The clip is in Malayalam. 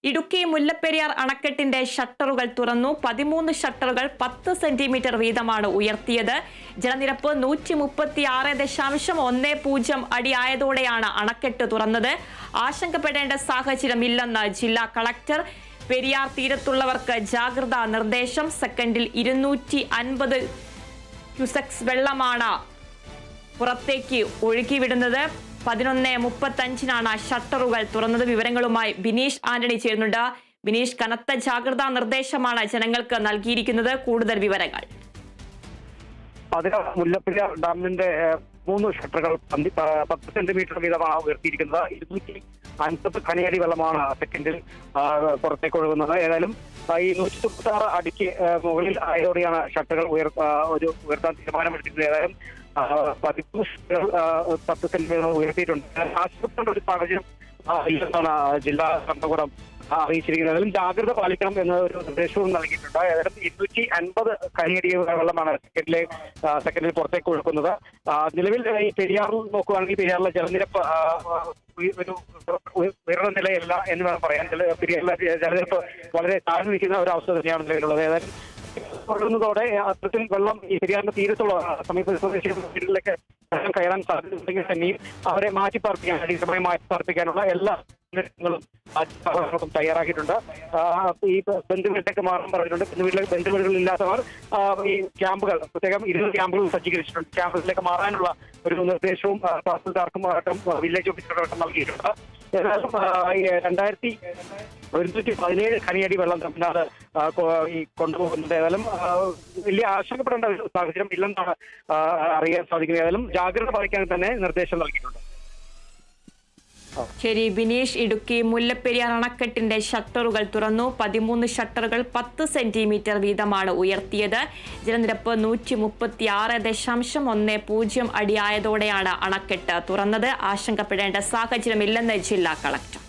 ഇടുക്കി മുല്ലപ്പെരിയാർ അണക്കെട്ടിന്റെ ഷട്ടറുകൾ തുറന്നു. 13 ഷട്ടറുകൾ 10 സെന്റിമീറ്റർ വീതമാണ് ഉയർത്തിയത്. ജലനിരപ്പ് 136.10 അടി ആയതോടെയാണ് അണക്കെട്ട് തുറന്നത്. ആശങ്കപ്പെടേണ്ട സാഹചര്യമില്ലെന്ന് ജില്ലാ കളക്ടർ. പെരിയാർ തീരത്തുള്ളവർക്ക് ജാഗ്രതാ നിർദ്ദേശം. സെക്കൻഡിൽ 250 ക്യൂസെക്സ് വെള്ളമാണ് പുറത്തേക്ക് ഒഴുകിവിടുന്നത്. 11:35 ഷട്ടറുകൾ തുറന്നത്. വിവരങ്ങളുമായി ബിനീഷ് ആന്റണി ചേരുന്നുണ്ട്. ബിനീഷ്, കനത്ത ജാഗ്രതാ നിർദ്ദേശമാണ് ജനങ്ങൾക്ക് നൽകിയിരിക്കുന്നത്. കൂടുതൽ വിവരങ്ങൾ. മുല്ലപ്പെരിയാർ ഡാമിന്റെ 3 ഷട്ടറുകൾ 10 സെന്റിമീറ്റർ വീതമാണ് ഉയർത്തിയിരിക്കുന്നത്. 250 ഖനിയടി വെള്ളമാണ് സെക്കൻഡിൽ പുറത്തേക്ക് ഒഴുകുന്നത്. ഏതായാലും ഈ 196 അടിക്ക് മുകളിൽ ആയതോടെയാണ് ഷട്ടറുകൾ ഉയർത്താൻ തീരുമാനമെടുത്തിട്ടുള്ളത്. ഏതായാലും 10 സെന്റിമീറ്റർ ഉയർത്തിയിട്ടുണ്ട്. ആശുപത്രിയുടെ ഒരു സാഹചര്യം ഇല്ലെന്നാണ് ജില്ലാ ഭരണകൂടം അറിയിച്ചിരിക്കുന്നത്. അതിലും ജാഗ്രത പാലിക്കണം എന്ന ഒരു നിർദ്ദേശവും നൽകിയിട്ടുണ്ട്. ഏതായാലും 250 ഖനിയടി വെള്ളമാണ് സെക്കൻഡിൽ പുറത്തേക്ക് ഒഴുക്കുന്നത്. നിലവിൽ ഈ പെരിയാറിൽ നോക്കുകയാണെങ്കിൽ പെരിയാറിലെ ജലനിരപ്പ് ഒരു ഉയർന്ന നിലയല്ല എന്ന് വേണം പറയാൻ. പെരിയാറിലെ ജലനിരപ്പ് വളരെ താഴ്ന്നു നിൽക്കുന്ന ഒരു അവസ്ഥ തന്നെയാണ് നിലവിലുള്ളത്. ഏതായാലും തുടരുന്നതോടെ അത്തരത്തിൽ വെള്ളം ഈ പെരിയാറിന്റെ തീരത്തുള്ള സമീപ സ്വദേശികളുടെ വീടുകളിലേക്ക് കയറാൻ സാധ്യതയുണ്ടെങ്കിൽ തന്നെയും അവരെ മാറ്റിപ്പാർപ്പിക്കാൻ അടിയന്തരമായി മാറ്റിപ്പാർപ്പിക്കാനുള്ള എല്ലാ തയ്യാറാക്കിയിട്ടുണ്ട്. ഈ ബന്ധുവീട്ടിലേക്ക് മാറാൻ പറഞ്ഞിട്ടുണ്ട്. ബന്ധുവീടുകളിൽ ഇല്ലാത്തവർ ഈ ക്യാമ്പുകൾ പ്രത്യേകം 20 ക്യാമ്പുകൾ സജ്ജീകരിച്ചിട്ടുണ്ട്. ക്യാമ്പസിലേക്ക് മാറാനുള്ള ഒരു നിർദ്ദേശവും തഹസിൽദാർക്കും വില്ലേജ് ഓഫീസർക്കും നൽകിയിട്ടുണ്ട്. ഏതായാലും 2117 ഖനിയടി വെള്ളം തമിഴ്നാട് ഈ കൊണ്ടുപോകുന്നത്. ഏതായാലും വലിയ ആശങ്കപ്പെടേണ്ട ഒരു സാഹചര്യം ഇല്ലെന്നാണ് അറിയാൻ സാധിക്കുന്നത്. ഏതായാലും ജാഗ്രത പാലിക്കാൻ തന്നെ നിർദ്ദേശം നൽകിയിട്ടുണ്ട്. ശരി ബിനീഷ്, ഇടുക്കി മുല്ലപ്പെരിയാർ അണക്കെട്ടിന്റെ ഷട്ടറുകൾ തുറന്നു. 13 ഷട്ടറുകൾ 10 സെന്റിമീറ്റർ വീതമാണ് ഉയർത്തിയത്. ജലനിരപ്പ് 136.10 അടി ആയതോടെയാണ് അണക്കെട്ട് തുറന്നത്. ആശങ്കപ്പെടേണ്ട സാഹചര്യമില്ലെന്ന് ജില്ലാ കളക്ടർ.